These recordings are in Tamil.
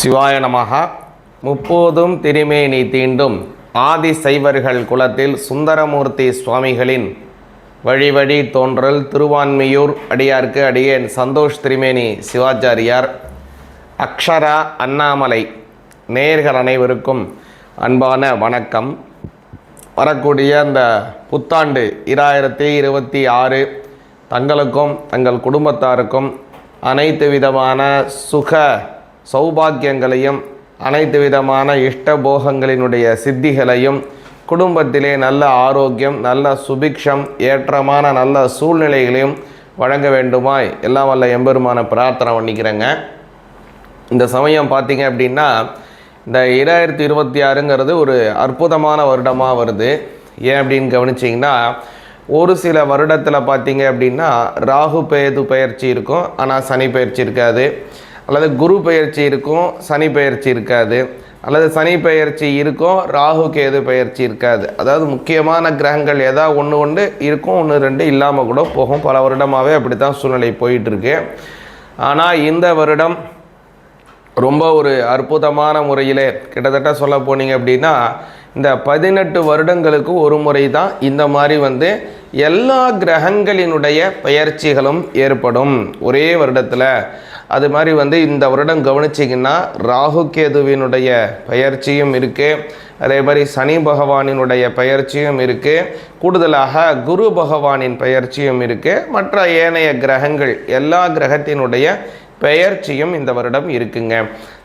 சிவாய நமஹ. முப்போதும் திருமேனி தீண்டும் ஆதி சைவர்கள் குலத்தில் சுந்தரமூர்த்தி சுவாமிகளின் வழி வழி தோன்றல் திருவான்மியூர் அடியார்க்கு அடியேன் சந்தோஷ் திருமேனி சிவாச்சாரியார். அக்ஷரா அண்ணாமலை நேயர்கள் அனைவருக்கும் அன்பான வணக்கம். வரக்கூடிய அந்த புத்தாண்டு 2026 தங்களுக்கும் தங்கள் குடும்பத்தாருக்கும் அனைத்து விதமான சுக சௌபாக்கியங்களையும் அனைத்து விதமான இஷ்டபோகங்களினுடைய சித்திகளையும் குடும்பத்திலே நல்ல ஆரோக்கியம், நல்ல சுபிக்ஷம், ஏற்றமான நல்ல சூழ்நிலைகளையும் வழங்க வேண்டுமாய் எல்லாம் வல்ல எம்பெருமான பிரார்த்தனை பண்ணிக்கிறேங்க. இந்த சமயம் பார்த்திங்க அப்படின்னா இந்த 2026ங்கிறது ஒரு அற்புதமான வருடமாக வருது. ஏன் அப்படின்னு கவனிச்சிங்கன்னா, ஒரு சில வருடத்தில் பார்த்திங்க அப்படின்னா ராகு கேது பெயர்ச்சி இருக்கும், ஆனால் சனி பெயர்ச்சி இருக்காது. அல்லது குரு பெயர்ச்சி இருக்கும், சனி பெயர்ச்சி இருக்காது. அல்லது சனி பெயர்ச்சி இருக்கும், ராகு கேது பெயர்ச்சி இருக்காது. அதாவது முக்கியமான கிரகங்கள் ஏதாவது ஒன்று இருக்கும், 1-2 இல்லாமல் கூட போகும். பல வருடமாகவே அப்படி தான் சூழ்நிலை போயிட்டுருக்கு. ஆனால் இந்த வருடம் ரொம்ப ஒரு அற்புதமான முறையிலே கிட்டத்தட்ட சொல்ல போனீங்க அப்படின்னா இந்த 18 வருடங்களுக்கு ஒரு முறை தான் இந்த மாதிரி எல்லா கிரகங்களினுடைய பெயர்ச்சிகளும் ஏற்படும் ஒரே வருடத்தில். அது மாதிரி இந்த வருடம் கவனிச்சிங்கன்னா ராகு கேதுவினுடைய பெயர்ச்சியும் இருக்குது, அதே மாதிரி சனி பகவானினுடைய பெயர்ச்சியும் இருக்குது, கூடுதலாக குரு பகவானின் பெயர்ச்சியும் இருக்குது, மற்ற ஏனைய கிரகங்கள் எல்லா கிரகத்தினுடைய பெயர்ச்சியும் இந்த வருடம் இருக்குங்க.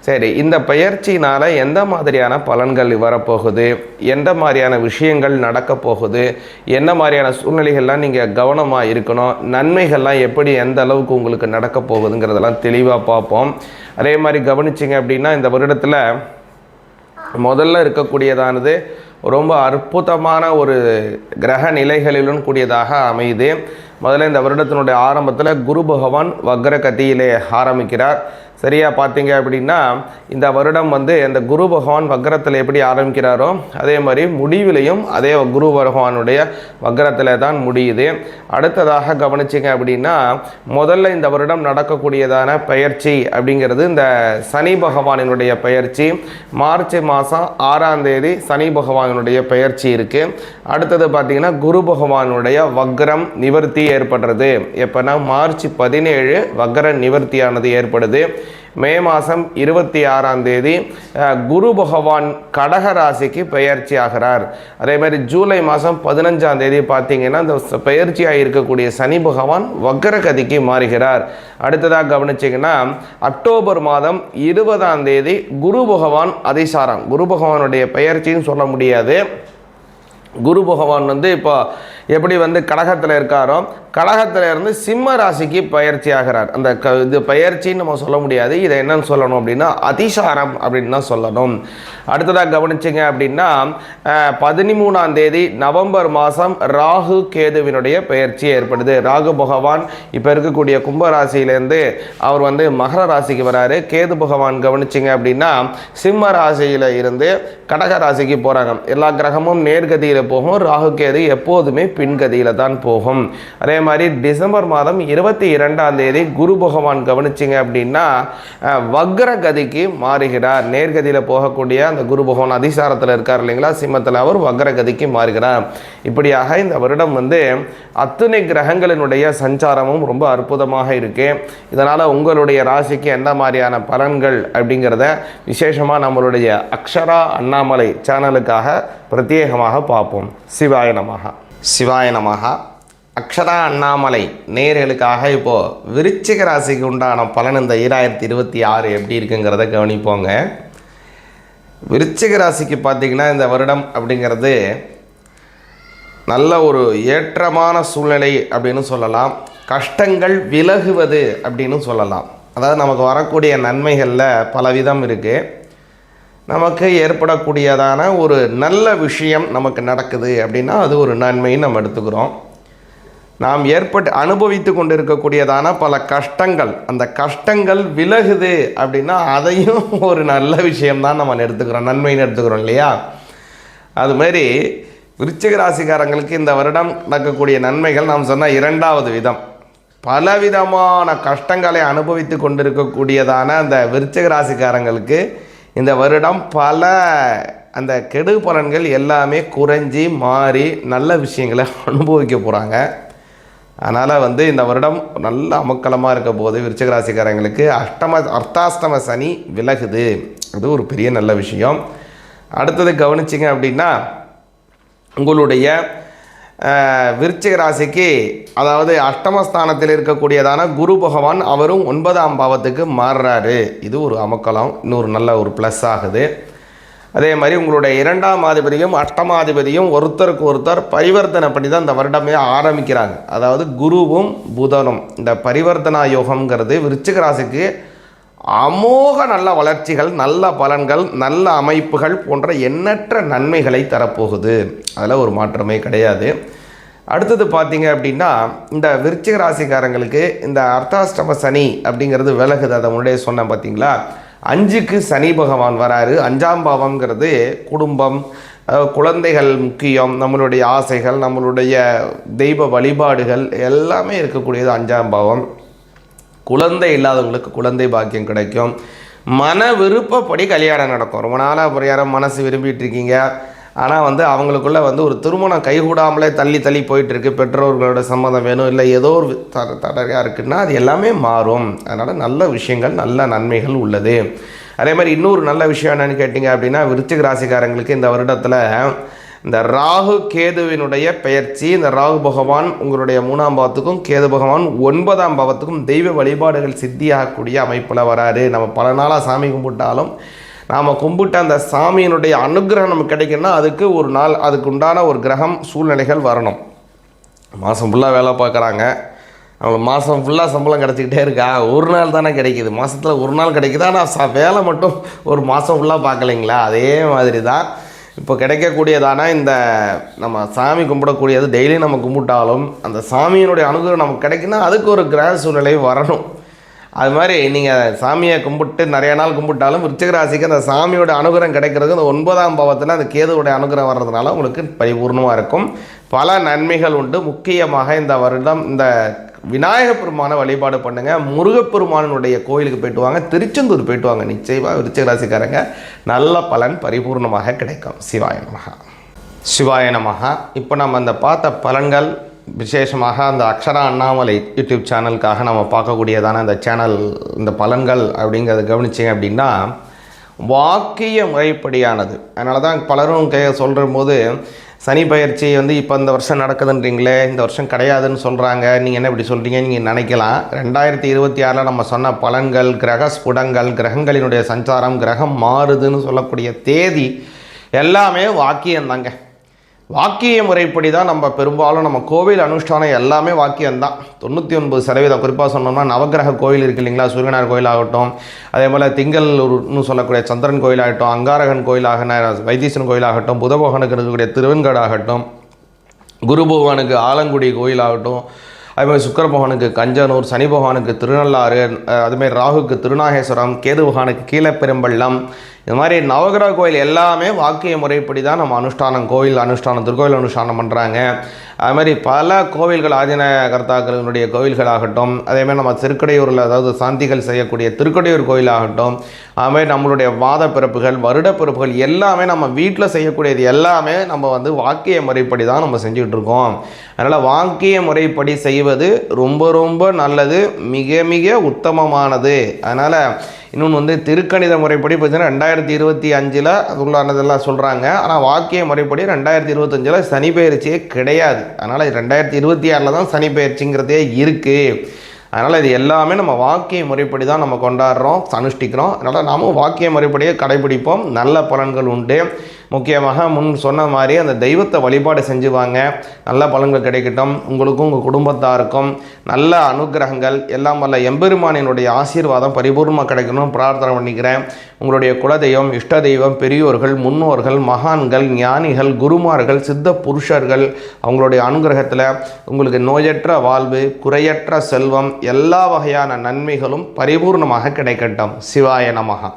சரி, இந்த பெயர்ச்சினால் எந்த மாதிரியான பலன்கள் வரப்போகுது, எந்த மாதிரியான விஷயங்கள் நடக்க போகுது, என்ன மாதிரியான சூழ்நிலைகள்லாம் நீங்கள் கவனமாக இருக்கணும், நன்மைகள்லாம் எப்படி எந்த அளவுக்கு உங்களுக்கு நடக்க போகுதுங்கிறதெல்லாம் தெளிவாக பார்ப்போம். அதே மாதிரி கவனிச்சிங்க அப்படின்னா இந்த வருடத்தில் முதல்ல இருக்கக்கூடியதானது ரொம்ப அற்புதமான ஒரு கிரக நிலைகளிலும் கூடியதாக அமையுது. முதல்ல இந்த வருடத்தினுடைய ஆரம்பத்தில் குரு பகவான் வக்ர கதியிலே ஆரம்பிக்கிறார். சரியாக பார்த்தீங்க அப்படின்னா இந்த வருடம் அந்த குரு பகவான் வக்ரத்தில் எப்படி ஆரம்பிக்கிறாரோ அதே மாதிரி முடிவிலையும் அதே குரு பகவானுடைய வக்ரத்தில் தான் முடியுது. அடுத்ததாக கவனிச்சிங்க அப்படின்னா முதல்ல இந்த வருடம் நடக்கக்கூடியதான பயிற்சி அப்படிங்கிறது இந்த சனி பகவானினுடைய பயிற்சி. மார்ச் மாதம் 6ஆம் தேதி சனி பகவானுடைய பயிற்சி இருக்குது. அடுத்தது பார்த்திங்கன்னா குரு பகவானுடைய வக்ரம் நிவர்த்தி ஏற்படுறது. எப்போனா மார்ச் 17 வக்ர நிவர்த்தியானது ஏற்படுது. மே மாதம் 26ஆம் தேதி குரு பகவான் கடக ராசிக்கு பெயர்ச்சி ஆகிறார். அதே மாதிரி ஜூலை மாதம் 15ஆம் தேதி பார்த்திங்கன்னா இந்த பெயர்ச்சியாக இருக்கக்கூடிய சனி பகவான் வக்ரகதிக்கு மாறுகிறார். அடுத்ததாக கவனிச்சிங்கன்னா அக்டோபர் மாதம் 20ஆம் தேதி குரு பகவான் அதிசாரம். குரு பகவானுடைய பெயர்ச்சின்னு சொல்ல முடியாது. குரு பகவான் இப்போ எப்படி கடகத்தில் இருக்காரோ கடகத்தில் இருந்து சிம்ம ராசிக்கு பயிற்சி ஆகிறார். அந்த இது பயிற்சின்னு நம்ம சொல்ல முடியாது, இதை என்னன்னு சொல்லணும் அப்படின்னா அதிசாரம் அப்படின்னு தான் சொல்லணும். அடுத்ததாக கவனிச்சிங்க அப்படின்னா 13ஆம் தேதி நவம்பர் மாதம் ராகு கேதுவினுடைய பயிற்சி ஏற்படுது. ராகு பகவான் இப்போ இருக்கக்கூடிய கும்பராசியிலேருந்து அவர் மகர ராசிக்கு வராரு. கேது பகவான் கவனிச்சிங்க அப்படின்னா சிம்ம ராசியில் இருந்து கடக ராசிக்கு போகிறாங்க. எல்லா கிரகமும் நேர்கதியில் போகும், ராகு கேது எப்போதுமே பின்கதியில் தான் போகும். அதே மாதிரி டிசம்பர் மாதம் 22ஆம் தேதி குரு பகவான் கவனிச்சிங்க அப்படின்னா வக்ரகதிக்கு மாறுகிறார். நேர்கதியில் போகக்கூடிய அந்த குரு பகவான் அதிசாரத்தில் இருக்கார் இல்லைங்களா, சிம்மத்தில், அவர் வக்ரகதிக்கு மாறுகிறார். இப்படியாக இந்த வருடம் அத்துணை கிரகங்களினுடைய சஞ்சாரமும் ரொம்ப அற்புதமாக இருக்கு. இதனால் உங்களுடைய ராசிக்கு எந்த மாதிரியான பலன்கள் அப்படிங்கிறத விசேஷமாக நம்மளுடைய அக்ஷரா அண்ணாமலை சேனலுக்காக பிரத்யேகமாக பார்ப்போம். சிவாய நமஹ. சிவாய நமஹ. அக்ஷரா அண்ணாமலை நேயர்களுக்காக இப்போது விருச்சிக ராசிக்கு உண்டான பலன் இந்த 2026 எப்படி இருக்குங்கிறத கவனிப்போங்க. விருச்சிக ராசிக்கு பார்த்திங்கன்னா இந்த வருடம் அப்படிங்கிறது நல்ல ஒரு ஏற்றமான சூழ்நிலை அப்படின்னு சொல்லலாம். கஷ்டங்கள் விலகுவது அப்படின்னு சொல்லலாம். அதாவது நமக்கு வரக்கூடிய நன்மைகளில் பலவிதம் இருக்குது. நமக்கு ஏற்படக்கூடியதான ஒரு நல்ல விஷயம் நமக்கு நடக்குது அப்படின்னா அது ஒரு நன்மைன்னு நம்ம எடுத்துக்கிறோம். நாம் அனுபவித்து கொண்டு இருக்கக்கூடியதான பல கஷ்டங்கள், அந்த கஷ்டங்கள் விலகுது அப்படின்னா அதையும் ஒரு நல்ல விஷயம்தான் நம்ம எடுத்துக்கிறோம், நன்மைன்னு எடுத்துக்கிறோம் இல்லையா. அதுமாரி விருச்சிக ராசிக்காரங்களுக்கு இந்த வருடம் நடக்கக்கூடிய நன்மைகள் நாம் சொன்ன 2வது விதம். பலவிதமான கஷ்டங்களை அனுபவித்து கொண்டிருக்கக்கூடியதான அந்த விருச்சிக ராசிக்காரங்களுக்கு இந்த வருடம் பல அந்த கெடு பலன்கள் எல்லாமே குறைஞ்சி மாறி நல்ல விஷயங்களை அனுபவிக்க போகிறாங்க. அதனால் இந்த வருடம் நல்ல அமக்கலமாக இருக்க போது விருச்சிக ராசிக்காரங்களுக்கு அர்த்தாஷ்டம சனி விலகுது. அது ஒரு பெரிய நல்ல விஷயம். அடுத்தது கவனிச்சிங்க அப்படின்னா, உங்களுடைய விருச்சிக ராசிக்கு அதாவது அஷ்டமஸ்தானத்தில் இருக்கக்கூடியதான குரு பகவான் அவரும் 9ஆம் பாவத்துக்கு மாறுறாரு. இது ஒரு அமக்கலம், இன்னொரு நல்ல ஒரு ப்ளஸ் ஆகுது. அதே மாதிரி உங்களுடைய 2ஆம் அதிபதியும் 8ஆம் ஒருத்தருக்கு ஒருத்தர் பரிவர்த்தனை பண்ணி தான் இந்த வருடமே ஆரம்பிக்கிறாங்க. அதாவது குருவும் புதனும் இந்த பரிவர்த்தனா யோகம்ங்கிறது விருச்சிக ராசிக்கு அமோக நல்ல வளர்ச்சிகள், நல்ல பலன்கள், நல்ல அமைப்புகள் போன்ற எண்ணற்ற நன்மைகளை தரப்போகுது. அதில் ஒரு மாற்றமே கிடையாது. அடுத்தது பார்த்தீங்க அப்படின்னா, இந்த விருச்சிக ராசிக்காரங்களுக்கு இந்த அர்த்தாஷ்டம சனி அப்படிங்கிறது விலகுது. அதை முன்னாடியே சொன்னேன் பார்த்தீங்களா. 5க்கு சனி பகவான் வராரு. 5ஆம் பாவம்ங்கிறது குடும்பம், குழந்தைகள் முக்கியம், நம்மளுடைய ஆசைகள், நம்மளுடைய தெய்வ வழிபாடுகள் எல்லாமே இருக்கக்கூடியது 5ஆம் பாவம். குழந்தை இல்லாதவங்களுக்கு குழந்தை பாக்கியம் கிடைக்கும். மன விருப்பப்படி கல்யாணம் நடக்கும். ரொம்ப நாளாக பரிகாரம் மனசு விரும்பிட்டு இருக்கீங்க, ஆனால் அவங்களுக்குள்ளே ஒரு திருமணம் கைகூடாமலே தள்ளி போயிட்டுருக்கு. பெற்றோர்களோட சம்மதம் வேணும், இல்லை ஏதோ ஒரு தடையாக இருக்குன்னா அது எல்லாமே மாறும். அதனால் நல்ல விஷயங்கள், நல்ல நன்மைகள் உள்ளது. அதே மாதிரி இன்னொரு நல்ல விஷயம் என்னென்னு கேட்டிங்க அப்படின்னா, விருச்சிக ராசிக்காரங்களுக்கு இந்த வருடத்தில் இந்த ராகு கேதுவினுடைய பெயர்ச்சி. இந்த ராகு பகவான் உங்களுடைய 3ஆம் பாவத்துக்கும் கேது பகவான் 9ஆம் பாவத்துக்கும் தெய்வ வழிபாடுகள் சித்தியாகக்கூடிய அமைப்பில் வராரு. நம்ம பல நாளாக சாமி கும்பிட்டாலும் நாம் கும்பிட்ட அந்த சாமியினுடைய அனுகிரகம் நமக்கு கிடைக்கணும்னா அதுக்கு ஒரு நாள், அதுக்கு உண்டான ஒரு கிரகம் சூழ்நிலைகள் வரணும். மாதம் ஃபுல்லாக வேலை பார்க்குறாங்க, அவங்களுக்கு மாதம் ஃபுல்லாக சம்பளம் கிடச்சிக்கிட்டே இருக்கா. ஒரு நாள் தானே கிடைக்கிது, மாதத்தில் ஒரு நாள் கிடைக்குது. ஆனால் வேலை மட்டும் ஒரு மாதம் ஃபுல்லாக பார்க்கலைங்களா. அதே மாதிரி தான் இப்போ கிடைக்கக்கூடியதான இந்த நம்ம சாமி கும்பிடக்கூடியது டெய்லி நம்ம கும்பிட்டாலும் அந்த சாமியினுடைய அனுகிரகம் நமக்கு கிடைக்குன்னா அதுக்கு ஒரு கிரக சூழ்நிலை வரணும். அது மாதிரி நீங்கள் சாமியை கும்பிட்டு நிறைய நாள் கும்பிட்டாலும் விருச்சிக ராசிக்கு அந்த சாமியோட அனுகிரகம் கிடைக்கிறது இந்த 9ஆம் பாவத்தில் அந்த கேதுவோடைய அனுகிரகம் வர்றதுனால உங்களுக்கு பரிபூர்ணமாக இருக்கும். பல நன்மைகள் உண்டு. முக்கியமாக இந்த வருடம் இந்த விநாயகப் பெருமானை வழிபாடு பண்ணுங்கள். முருகப்பெருமானுடைய கோயிலுக்கு போய்ட்டு வாங்க, திருச்செந்தூர் போய்ட்டு வாங்க. நிச்சயமாக விருச்சிக ராசிக்காரங்க நல்ல பலன் பரிபூர்ணமாக கிடைக்கும். சிவாய நமஹா. சிவாய நமஹா. இப்போ நம்ம அந்த பார்த்த பலன்கள் விசேஷமாக அந்த அக்ஷரா அண்ணாமலை யூடியூப் சேனலுக்காக நம்ம பார்க்கக்கூடியதான இந்த சேனல் இந்த பலன்கள் அப்படிங்கிறத கவனிச்சிங்க அப்படின்னா வாக்கிய முறைப்படியானது. அதனால தான் பலரும் சொல்கிற போது சனி பயிற்சி இப்போ இந்த வருஷம் நடக்குதுன்றீங்களே, இந்த வருஷம் கிடையாதுன்னு சொல்கிறாங்க, நீங்கள் என்ன இப்படி சொல்கிறீங்க நீங்கள் நினைக்கலாம். 2026 நம்ம சொன்ன பலன்கள், கிரக ஸ்புடங்கள், கிரகங்களினுடைய சஞ்சாரம், கிரகம் மாறுதுன்னு சொல்லக்கூடிய தேதி எல்லாமே வாக்கியம்தாங்க. வாக்கிய முறைப்படி தான் நம்ம பெரும்பாலும் நம்ம கோவில் அனுஷ்டானம் எல்லாமே வாக்கியம்தான். 99% குறிப்பாக சொன்னோம்னா நவகிரக கோயில் இருக்குது இல்லைங்களா, சூரியனார் கோயிலாகட்டும், அதே போல் திங்கள்னு சொல்லக்கூடிய சந்திரன் கோயிலாகட்டும், அங்காரகன் கோயிலாக வைத்தீஸ்வரன் கோயிலாகட்டும், புதபகவானுக்கு இருக்கக்கூடிய திருவெண்காடாகட்டும், குரு பகவானுக்கு ஆலங்குடி கோயிலாகட்டும், அதுமாதிரி சுக்கர பகவானுக்கு கஞ்சனூர், சனி பகவானுக்கு திருநள்ளாறு, அதுமாதிரி ராகுக்கு திருநாகேஸ்வரம், கேது பகவானுக்கு கீழப்பெரும்பள்ளம், இது மாதிரி நவகிரக கோயில் எல்லாமே வாக்கிய முறைப்படி தான் நம்ம அனுஷ்டானம், கோயில் அனுஷ்டானம், திருக்கோயில் அனுஷ்டானம் பண்ணுறாங்க. அதுமாதிரி பல கோவில்கள், ஆதின கர்த்தாக்களினுடைய கோவில்களாகட்டும், அதேமாதிரி நம்ம திருக்கடையூரில் அதாவது சாந்திகள் செய்யக்கூடிய திருக்கடையூர் கோயிலாகட்டும், அதுமாதிரி நம்மளுடைய வாத பிறப்புகள், வருட பிறப்புகள் எல்லாமே நம்ம வீட்டில் செய்யக்கூடியது எல்லாமே நம்ம வாக்கிய முறைப்படி தான் நம்ம செஞ்சுக்கிட்டு இருக்கோம். அதனால் வாக்கிய முறைப்படி செய்வது ரொம்ப ரொம்ப நல்லது, மிக மிக உத்தமமானது. அதனால் இன்னொன்று திருக்கணித முறைப்படி பார்த்தீங்கன்னா 2025 அது உள்ளானதெல்லாம் சொல்கிறாங்க. ஆனால் வாக்கிய முறைப்படி 2025 சனி பயிற்சியே கிடையாது. அதனால் 2026 தான் சனி பயிற்சிங்கிறதே இருக்குது. அதனால் இது எல்லாமே நம்ம வாக்கிய முறைப்படி தான் நம்ம கொண்டாடுறோம், அனுஷ்டிக்கிறோம். அதனால் நாமும் வாக்கிய முறைப்படியே கடைபிடிப்போம். நல்ல பலன்கள் உண்டு. முக்கியமாக முன் சொன்ன மாதிரி அந்த தெய்வத்தை வழிபாடு செஞ்சுவாங்க, நல்ல பலன்கள் கிடைக்கட்டும். உங்களுக்கும் உங்கள் குடும்பத்தாருக்கும் நல்ல அனுகிரகங்கள் எல்லாம் வல்ல எம்பெருமானினுடைய ஆசீர்வாதம் பரிபூர்ணமாக கிடைக்கணும் பிரார்த்தனை பண்ணிக்கிறேன். உங்களுடைய குலதெய்வம், இஷ்ட தெய்வம், பெரியோர்கள், முன்னோர்கள், மகான்கள், ஞானிகள், குருமார்கள், சித்த புருஷர்கள் அவங்களுடைய அனுகிரகத்தில் உங்களுக்கு நோயற்ற வாழ்வு, குறையற்ற செல்வம், எல்லா வகையான நன்மைகளும் பரிபூர்ணமாக கிடைக்கட்டும். சிவாய நமஹா.